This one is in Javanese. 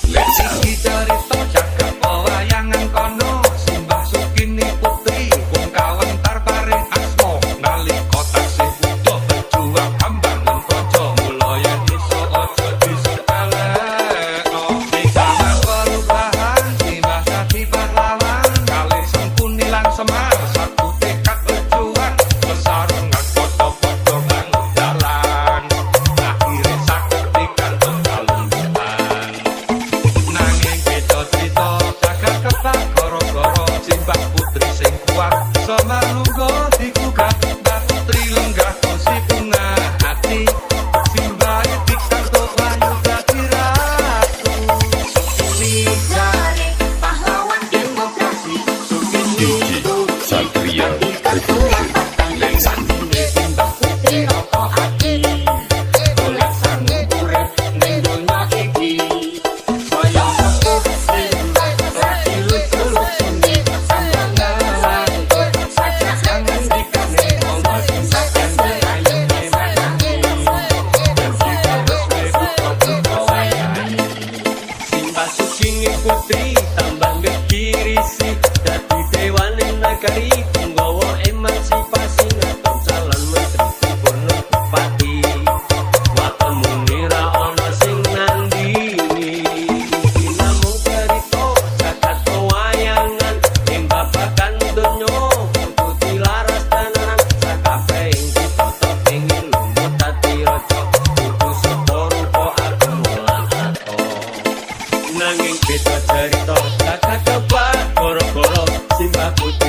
Iki cerita jagat pewayangan kono, Simbah Sukini putri kung kawentar pare asmo. Nalika taksih butuh berjuang ambangun praja, mula yen iso aja diselekno. Zaman perubahan Simbah dadi pahlawan, kalih Sengkuni lan Semar satu tekad berjuang, besarungan padha-padha bangun dalan. Akhire saged pikantuk kalungguhan. Nanging beda crita jagat kebak gara-gara Simbah putri sing kuat Semar lungguh digugat, Mbah putri lenggah kursi bunga hati. Simbah pikantuk layu dadi ratu. Sukini jare pahlawan demokrasi, Sukini Satria Revolution Lensan Simbah putri rokokake, golek sangu urip ning donya iki. Saya sepuh Simbah dadi lucu-lucune, sambangan sajak kangen dikane monggo Simbah gandeng ayune manani. Dadi terus buka-buka wayahe. Simbah Sukini putri tambah ngekirisi, dadi dewane nagari punggawa emansipasi, ngaton calon menteri gubernur bupati. Waton munira ana sing nandini, iki namung cerita jagat pewayangan ing babagan donya, kudu dilaras tenanan sakabehing ditata pengin lumut dadi raja, kudu sapa rupa agung lan ato. Nanging beda cerita jagat kebak gara-gara Simbah putri